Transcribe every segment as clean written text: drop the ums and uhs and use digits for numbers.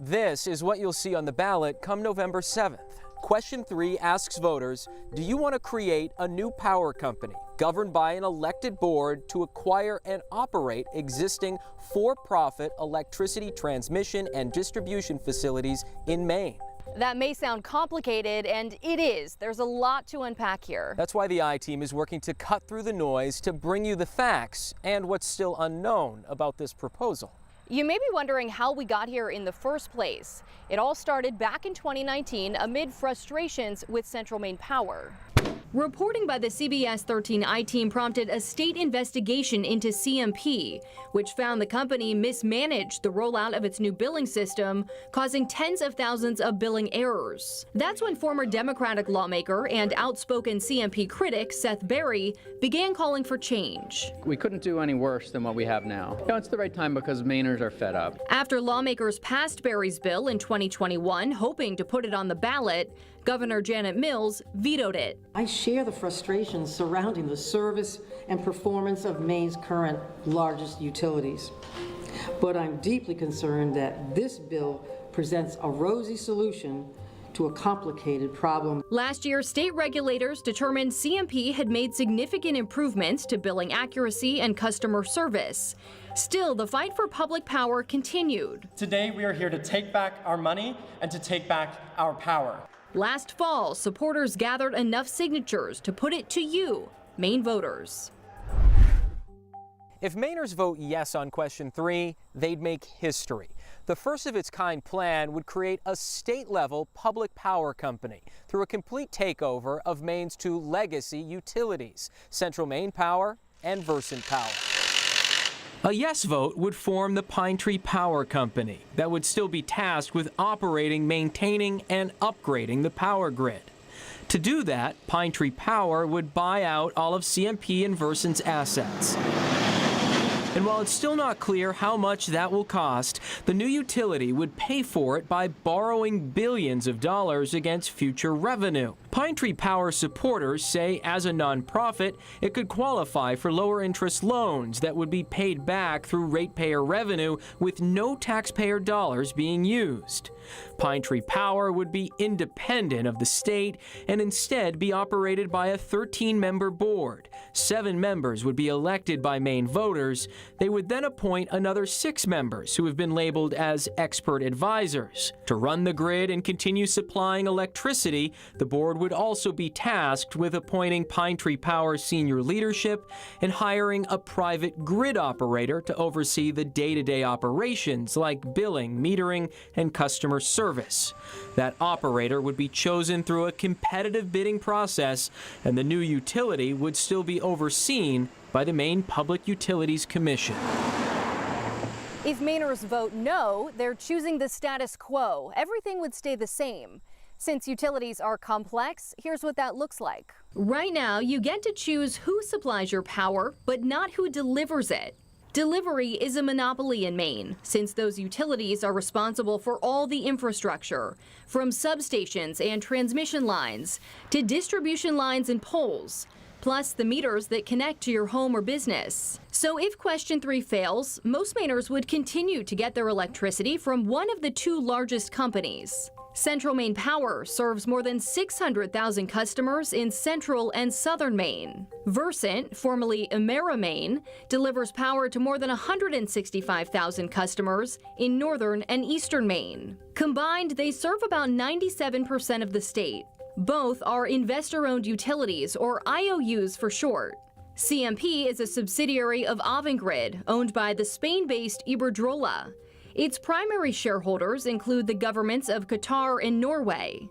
This is what you'll see on the ballot come November 7th. Question 3 asks voters, do you want to create a new power company governed by an elected board to acquire and operate existing for-profit electricity transmission and distribution facilities in Maine? That may sound complicated, and it is. There's a lot to unpack here. That's why the I-Team is working to cut through the noise to bring you the facts and what's still unknown about this proposal. You may be wondering how we got here in the first place. It all started back in 2019 amid frustrations with Central Maine Power. Reporting by the CBS 13 I-Team prompted a state investigation into CMP, which found the company mismanaged the rollout of its new billing system, causing tens of thousands of billing errors. That's when former Democratic lawmaker and outspoken CMP critic Seth Berry began calling for change. We couldn't do any worse than what we have now. It's the right time because Mainers are fed up. After lawmakers passed Berry's bill in 2021, hoping to put it on the ballot, Governor Janet Mills vetoed it. I share the frustrations surrounding the service and performance of Maine's current largest utilities. But I'm deeply concerned that this bill presents a rosy solution to a complicated problem. Last year, state regulators determined CMP had made significant improvements to billing accuracy and customer service. Still, the fight for public power continued. Today, we are here to take back our money and to take back our power. Last fall, supporters gathered enough signatures to put it to you, Maine voters. If Mainers vote yes on question 3, they'd make history. The first of its kind plan would create a state-level public power company through a complete takeover of Maine's two legacy utilities, Central Maine Power and Versant Power. A yes vote would form the Pine Tree Power Company that would still be tasked with operating, maintaining, and upgrading the power grid. To do that, Pine Tree Power would buy out all of CMP and Versant's assets. And while it's still not clear how much that will cost, the new utility would pay for it by borrowing billions of dollars against future revenue. Pine Tree Power supporters say as a nonprofit, it could qualify for lower interest loans that would be paid back through ratepayer revenue with no taxpayer dollars being used. Pine Tree Power would be independent of the state and instead be operated by a 13-member board. 7 members would be elected by Maine voters. They would then appoint another 6 members who have been labeled as expert advisors. To run the grid and continue supplying electricity, the board would also be tasked with appointing Pine Tree Power's senior leadership and hiring a private grid operator to oversee the day-to-day operations like billing, metering, and customer service. That operator would be chosen through a competitive bidding process, and the new utility would still be overseen by the Maine Public Utilities Commission. If Mainers vote no, they're choosing the status quo. Everything would stay the same. Since utilities are complex, here's what that looks like. Right now, you get to choose who supplies your power, but not who delivers it. Delivery is a monopoly in Maine, since those utilities are responsible for all the infrastructure, from substations and transmission lines to distribution lines and poles, plus the meters that connect to your home or business. So if question 3 fails, most Mainers would continue to get their electricity from one of the 2 largest companies. Central Maine Power serves more than 600,000 customers in central and southern Maine. Versant, formerly Emera Maine, delivers power to more than 165,000 customers in northern and eastern Maine. Combined, they serve about 97% of the state. Both are investor-owned utilities, or IOUs for short. CMP is a subsidiary of Avangrid, owned by the Spain-based Iberdrola. Its primary shareholders include the governments of Qatar and Norway.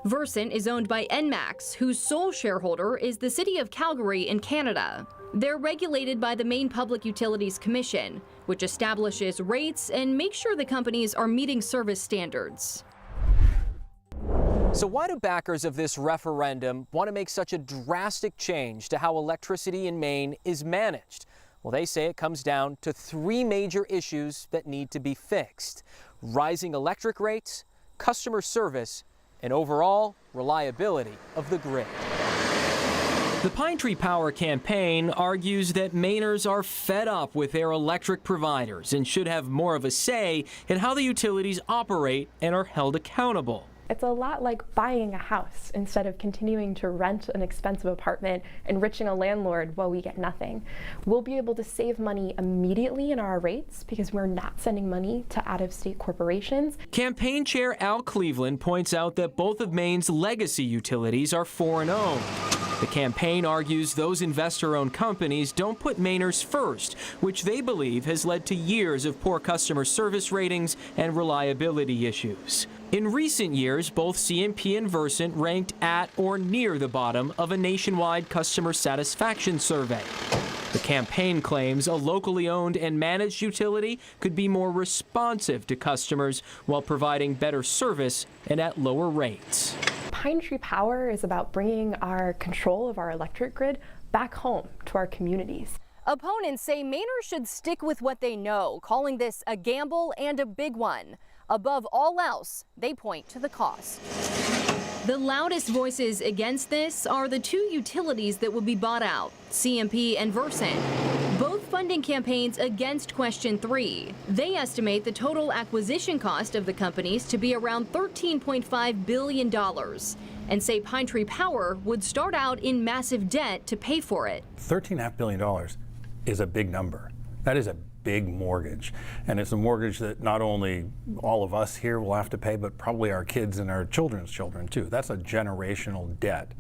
Versant is owned by Enmax, whose sole shareholder is the city of Calgary in Canada. They're regulated by the Maine Public Utilities Commission, which establishes rates and makes sure the companies are meeting service standards. So why do backers of this referendum want to make such a drastic change to how electricity in Maine is managed? Well, they say it comes down to 3 major issues that need to be fixed: rising electric rates, customer service, and overall reliability of the grid. The Pine Tree Power campaign argues that Mainers are fed up with their electric providers and should have more of a say in how the utilities operate and are held accountable. It's a lot like buying a house instead of continuing to rent an expensive apartment, enriching a landlord while we get nothing. We'll be able to save money immediately in our rates because we're not sending money to out-of-state corporations. Campaign Chair Al Cleveland points out that both of Maine's legacy utilities are foreign-owned. The campaign argues those investor-owned companies don't put Mainers first, which they believe has led to years of poor customer service ratings and reliability issues. In recent years, both CMP and Versant ranked at or near the bottom of a nationwide customer satisfaction survey. The campaign claims a locally owned and managed utility could be more responsive to customers while providing better service and at lower rates. Pine Tree Power is about bringing our control of our electric grid back home to our communities. Opponents say Mainers should stick with what they know, calling this a gamble and a big one. Above all else, they point to the cost. The loudest voices against this are the two utilities that will be bought out, CMP and Versant, both funding campaigns against Question 3. They estimate the total acquisition cost of the companies to be around $13.5 billion and say Pine Tree Power would start out in massive debt to pay for it. $13.5 billion is a big number. That is a big mortgage. And it's a mortgage that not only all of us here will have to pay, but probably our kids and our children's children too. That's a generational debt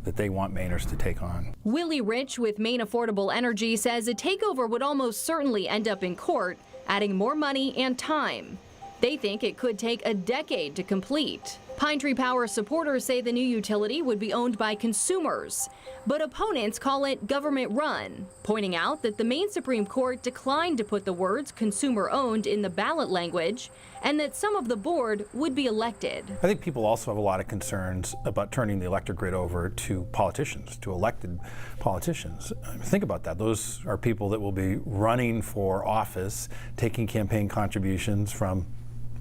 that they want Mainers to take on. Willie Rich with Maine Affordable Energy says a takeover would almost certainly end up in court, adding more money and time. They think it could take a decade to complete. Pine Tree Power supporters say the new utility would be owned by consumers, but opponents call it government-run, pointing out that the Maine Supreme Court declined to put the words consumer-owned in the ballot language, and that some of the board would be elected. I think people also have a lot of concerns about turning the electric grid over to politicians, to elected politicians. Think about that. Those are people that will be running for office, taking campaign contributions from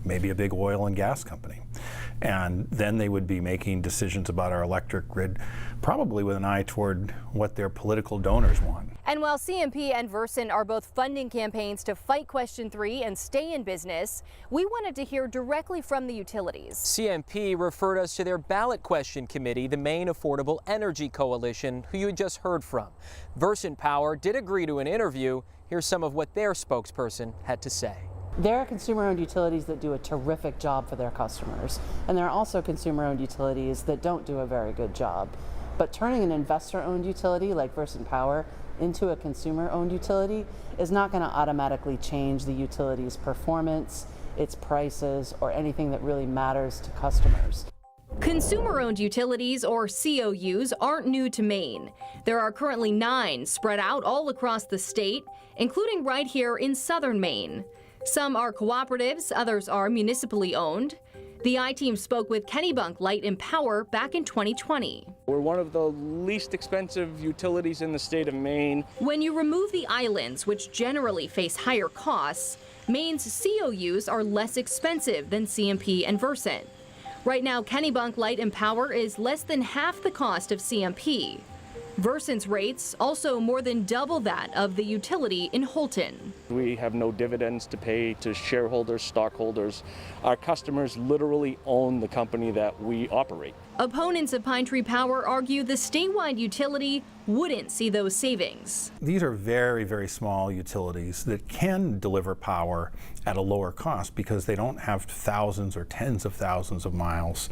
maybe a big oil and gas company. And then they would be making decisions about our electric grid, probably with an eye toward what their political donors want. And while CMP and Versant are both funding campaigns to fight Question 3 and stay in business, we wanted to hear directly from the utilities. CMP referred us to their ballot question committee, the Maine Affordable Energy Coalition, who you had just heard from. Versant Power did agree to an interview. Here's some of what their spokesperson had to say. There are consumer-owned utilities that do a terrific job for their customers, and there are also consumer-owned utilities that don't do a very good job. But turning an investor-owned utility like Versant Power into a consumer-owned utility is not going to automatically change the utility's performance, its prices, or anything that really matters to customers. Consumer-owned utilities, or COUs, aren't new to Maine. There are currently 9 spread out all across the state, including right here in southern Maine. Some are cooperatives, others are municipally owned. The I-Team spoke with Kennebunk Light and Power back in 2020. We're one of the least expensive utilities in the state of Maine. When you remove the islands, which generally face higher costs, Maine's COUs are less expensive than CMP and Versant. Right now, Kennebunk Light and Power is less than half the cost of CMP. Versant's rates also more than double that of the utility in Holton. We have no dividends to pay to shareholders, stockholders. Our customers literally own the company that we operate. Opponents of Pine Tree Power argue the statewide utility wouldn't see those savings. These are very, very small utilities that can deliver power at a lower cost because they don't have thousands or tens of thousands of miles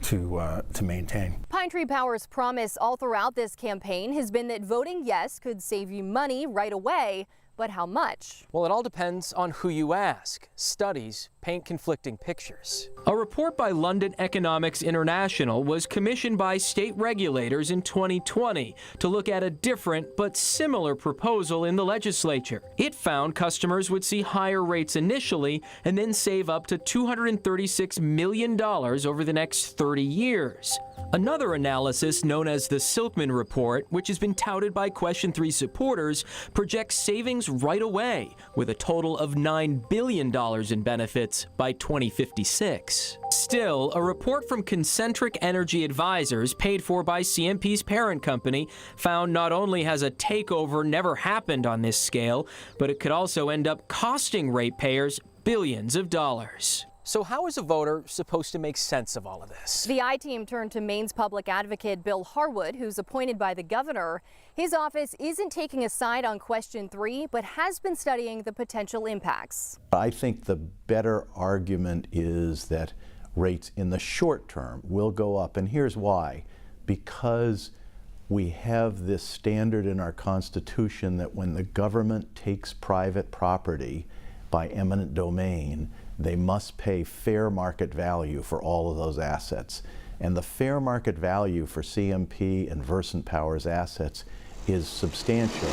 to maintain. Pine Tree Power's promise all throughout this campaign has been that voting yes could save you money right away, but how much? Well, it all depends on who you ask. Studies paint conflicting pictures. A report by London Economics International was commissioned by state regulators in 2020 to look at a different but similar proposal in the legislature. It found customers would see higher rates initially and then save up to $236 million over the next 30 years. Another analysis, known as the Silkman Report, which has been touted by Question 3 supporters, projects savings right away, with a total of $9 billion in benefits assets by 2056. Still, a report from Concentric Energy Advisors, paid for by CMP's parent company, found not only has a takeover never happened on this scale, but it could also end up costing ratepayers billions of dollars. So how is a voter supposed to make sense of all of this? The I-Team turned to Maine's public advocate Bill Harwood, who's appointed by the governor. His office isn't taking a side on question 3, but has been studying the potential impacts. I think the better argument is that rates in the short term will go up, and here's why. Because we have this standard in our Constitution that when the government takes private property by eminent domain, they must pay fair market value for all of those assets. And the fair market value for CMP and Versant Power's assets is substantial.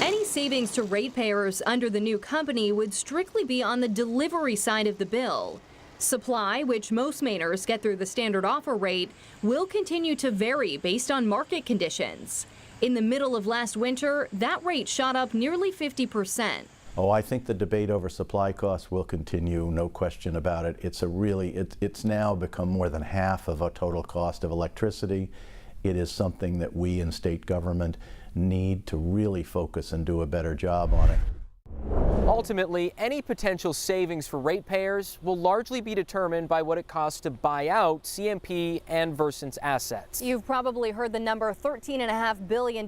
Any savings to ratepayers under the new company would strictly be on the delivery side of the bill. Supply, which most Mainers get through the standard offer rate, will continue to vary based on market conditions. In the middle of last winter, that rate shot up nearly 50%. Oh, I think the debate over supply costs will continue, no question about it. It's now become more than half of a total cost of electricity. It is something that we in state government need to really focus and do a better job on it. Ultimately, any potential savings for ratepayers will largely be determined by what it costs to buy out CMP and Versant's assets. You've probably heard the number $13.5 billion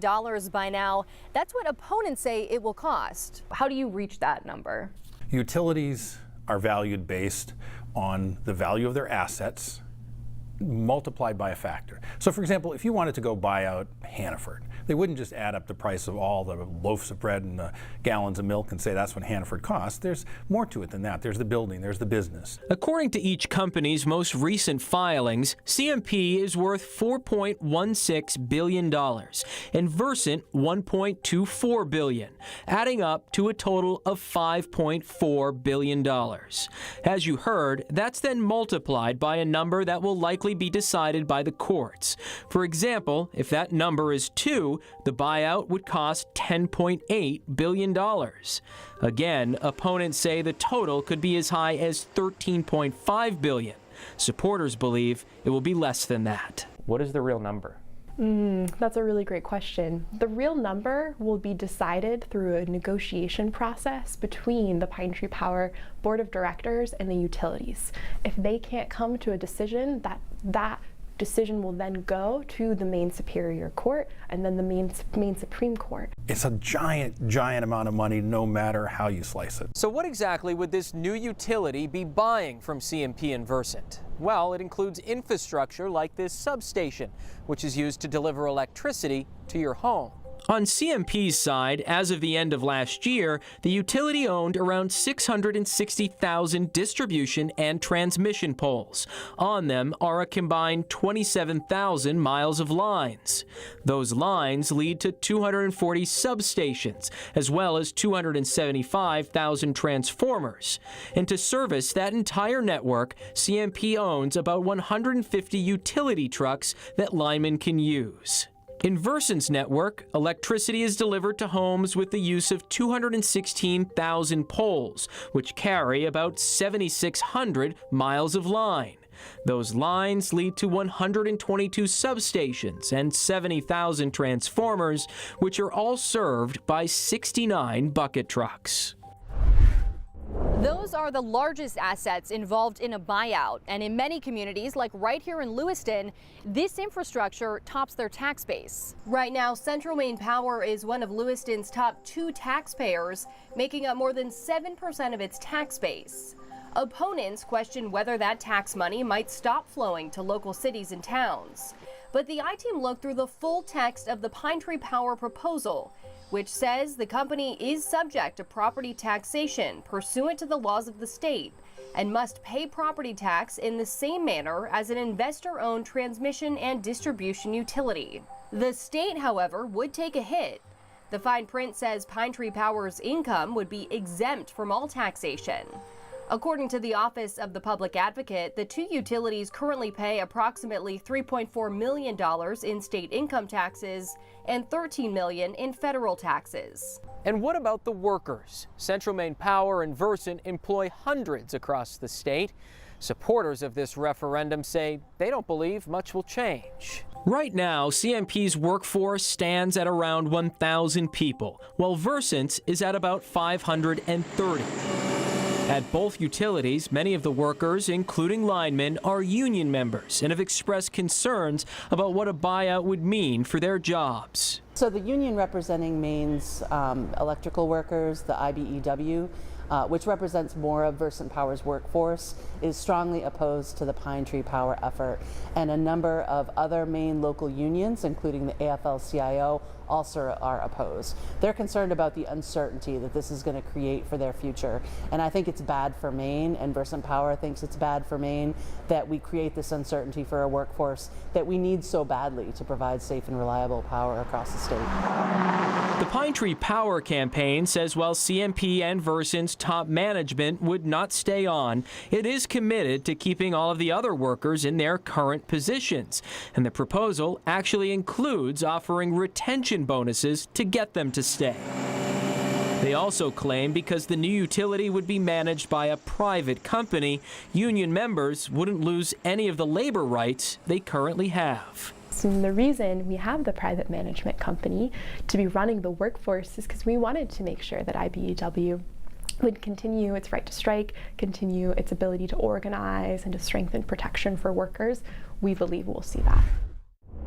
by now. That's what opponents say it will cost. How do you reach that number? Utilities are valued based on the value of their assets multiplied by a factor. So for example, if you wanted to go buy out Hannaford, they wouldn't just add up the price of all the loaves of bread and the gallons of milk and say that's what Hannaford costs. There's more to it than that. There's the building, there's the business. According to each company's most recent filings, CMP is worth $4.16 billion and Versant $1.24 billion, adding up to a total of $5.4 billion. As you heard, that's then multiplied by a number that will likely be decided by the courts. For example, if that number is 2, the buyout would cost $10.8 billion. Again, opponents say the total could be as high as $13.5 billion. Supporters believe it will be less than that. What is the real number? That's a really great question. The real number will be decided through a negotiation process between the Pine Tree Power Board of Directors and the utilities. If they can't come to a decision, that decision will then go to the Maine Superior Court and then the Maine Supreme Court. It's a giant, giant amount of money no matter how you slice it. So what exactly would this new utility be buying from CMP and Versant? Well, it includes infrastructure like this substation, which is used to deliver electricity to your home. On CMP's side, as of the end of last year, the utility owned around 660,000 distribution and transmission poles. On them are a combined 27,000 miles of lines. Those lines lead to 240 substations, as well as 275,000 transformers. And to service that entire network, CMP owns about 150 utility trucks that linemen can use. In Versant's network, electricity is delivered to homes with the use of 216,000 poles, which carry about 7,600 miles of line. Those lines lead to 122 substations and 70,000 transformers, which are all served by 69 bucket trucks. Those are the largest assets involved in a buyout, and in many communities, like right here in Lewiston, this infrastructure tops their tax base. Right now, Central Maine Power is one of Lewiston's top 2 taxpayers, making up more than 7% of its tax base. Opponents question whether that tax money might stop flowing to local cities and towns. But the I-Team looked through the full text of the Pine Tree Power proposal, which says the company is subject to property taxation pursuant to the laws of the state and must pay property tax in the same manner as an investor-owned transmission and distribution utility. The state, however, would take a hit. The fine print says Pine Tree Power's income would be exempt from all taxation. According to the Office of the Public Advocate, the two utilities currently pay approximately $3.4 million in state income taxes and $13 million in federal taxes. And what about the workers? Central Maine Power and Versant employ hundreds across the state. Supporters of this referendum say they don't believe much will change. Right now, CMP's workforce stands at around 1,000 people, while Versant's is at about 530. At both utilities, many of the workers, including linemen, are union members and have expressed concerns about what a buyout would mean for their jobs. So the union representing Maine's electrical workers, the IBEW, which represents more of Versant Power's workforce, is strongly opposed to the Pine Tree Power effort. And a number of other Maine local unions, including the AFL-CIO, also are opposed. They're concerned about the uncertainty that this is going to create for their future. And I think it's bad for Maine, and Versant Power thinks it's bad for Maine, that we create this uncertainty for a workforce that we need so badly to provide safe and reliable power across the state. The Pine Tree Power campaign says while CMP and Versant's top management would not stay on, it is committed to keeping all of the other workers in their current positions. And the proposal actually includes offering retention bonuses to get them to stay. They also claim because the new utility would be managed by a private company, union members wouldn't lose any of the labor rights they currently have. And the reason we have the private management company to be running the workforce is because we wanted to make sure that IBEW would continue its right to strike, continue its ability to organize, and to strengthen protection for workers. We believe we'll see that.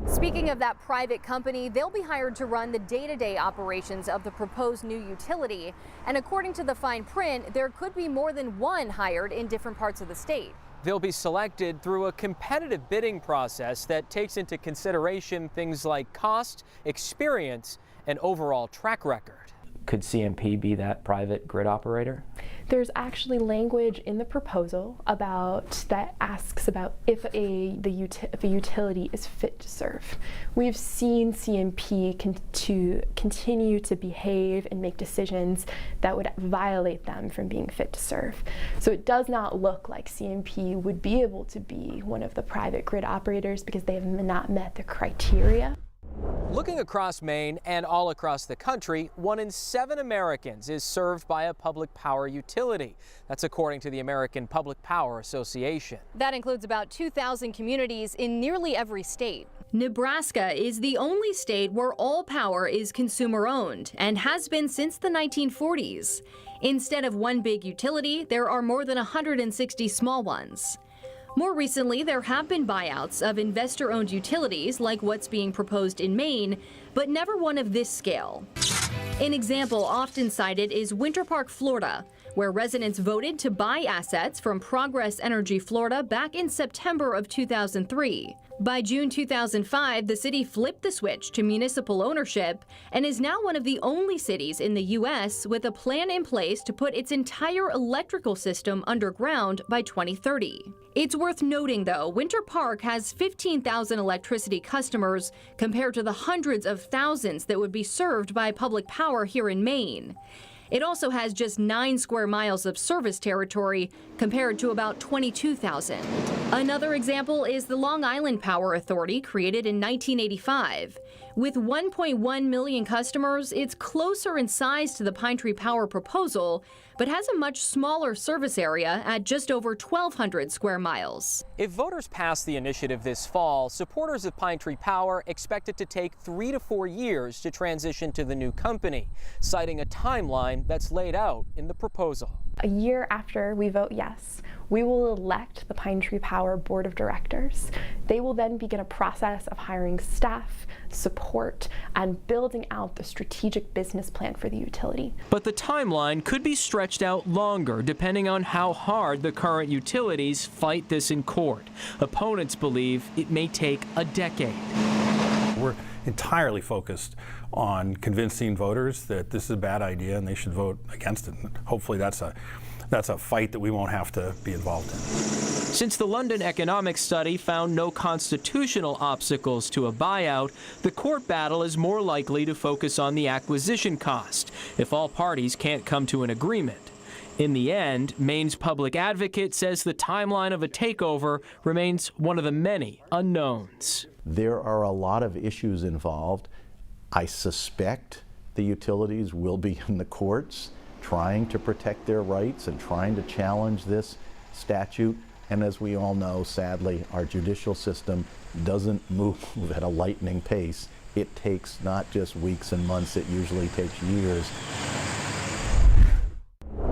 Speaking of that private company, they'll be hired to run the day-to-day operations of the proposed new utility. And according to the fine print, there could be more than one hired in different parts of the state. They'll be selected through a competitive bidding process that takes into consideration things like cost, experience, and overall track record. Could CMP be that private grid operator? There's actually language in the proposal that asks about if a utility is fit to serve. We've seen CMP continue to behave and make decisions that would violate them from being fit to serve. So it does not look like CMP would be able to be one of the private grid operators because they have not met the criteria. Looking across Maine and all across the country, 1 in 7 Americans is served by a public power utility. That's according to the American Public Power Association. That includes about 2,000 communities in nearly every state. Nebraska is the only state where all power is consumer-owned and has been since the 1940s. Instead of one big utility, there are more than 160 small ones. More recently, there have been buyouts of investor-owned utilities like what's being proposed in Maine, but never one of this scale. An example often cited is Winter Park, Florida, where residents voted to buy assets from Progress Energy Florida back in September of 2003. By June 2005, the city flipped the switch to municipal ownership and is now one of the only cities in the U.S. with a plan in place to put its entire electrical system underground by 2030. It's worth noting, though, Winter Park has 15,000 electricity customers compared to the hundreds of thousands that would be served by public power here in Maine. It also has just 9 square miles of service territory compared to about 22,000. Another example is the Long Island Power Authority, created in 1985. With 1.1 million customers, it's closer in size to the Pine Tree Power proposal, but has a much smaller service area at just over 1,200 square miles. If voters pass the initiative this fall, supporters of Pine Tree Power expect it to take 3 to 4 years to transition to the new company, citing a timeline that's laid out in the proposal. A year after we vote yes, we will elect the Pine Tree Power Board of Directors. They will then begin a process of hiring staff, support, and building out the strategic business plan for the utility. But the timeline could be stretched out longer depending on how hard the current utilities fight this in court. Opponents believe it may take a decade. We're entirely focused on convincing voters that this is a bad idea and they should vote against it. And hopefully that's a fight that we won't have to be involved in. Since the London Economic Study found no constitutional obstacles to a buyout, the court battle is more likely to focus on the acquisition cost if all parties can't come to an agreement. In the end, Maine's public advocate says the timeline of a takeover remains one of the many unknowns. There are a lot of issues involved. I suspect the utilities will be in the courts trying to protect their rights and trying to challenge this statute. And as we all know, sadly, our judicial system doesn't move at a lightning pace. It takes not just weeks and months, it usually takes years.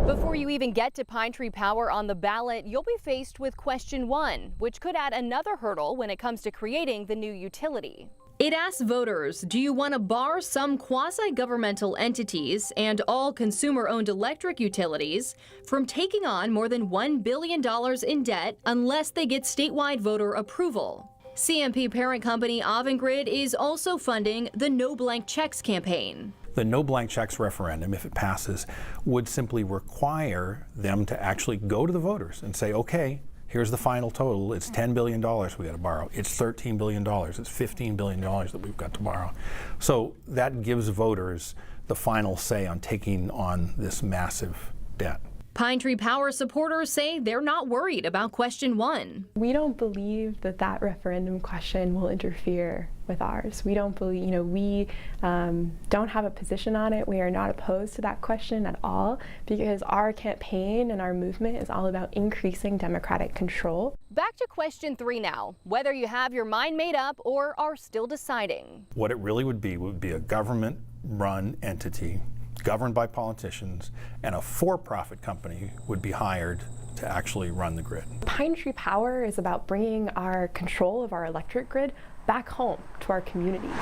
Before you even get to Pine Tree Power on the ballot, you'll be faced with question 1, which could add another hurdle when it comes to creating the new utility. It asks voters, do you want to bar some quasi-governmental entities and all consumer-owned electric utilities from taking on more than $1 billion in debt unless they get statewide voter approval? CMP parent company Avangrid is also funding the No Blank Checks campaign. The no blank checks referendum, if it passes, would simply require them to actually go to the voters and say, okay, here's the final total. It's $10 billion we got to borrow. It's $13 billion. It's $15 billion that we've got to borrow. So that gives voters the final say on taking on this massive debt. Pine Tree Power supporters say they're not worried about question 1. We don't believe that that referendum question will interfere with ours. We don't believe, we don't have a position on it. We are not opposed to that question at all because our campaign and our movement is all about increasing democratic control. Back to question 3 now, whether you have your mind made up or are still deciding. What it really would be a government-run entity governed by politicians, and a for-profit company would be hired to actually run the grid. Pine Tree Power is about bringing our control of our electric grid back home to our communities.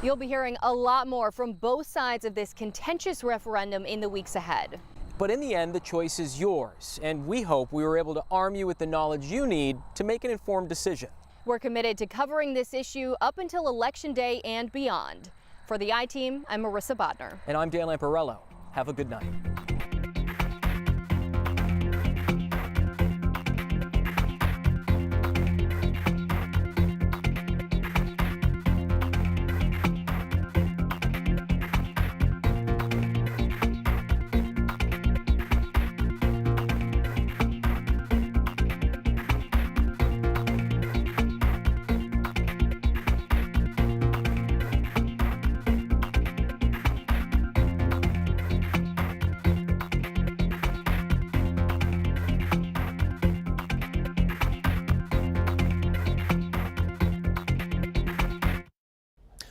You'll be hearing a lot more from both sides of this contentious referendum in the weeks ahead. But in the end, the choice is yours, and we hope we were able to arm you with the knowledge you need to make an informed decision. We're committed to covering this issue up until Election Day and beyond. For the I-Team, I'm Marissa Bodner. And I'm Dan Lamparello. Have a good night.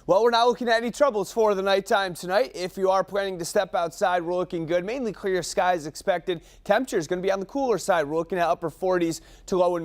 Well, we're not looking at any troubles for the nighttime tonight. If you are planning to step outside, we're looking good. Mainly clear skies expected. Temperature is going to be on the cooler side. We're looking at upper 40s to low and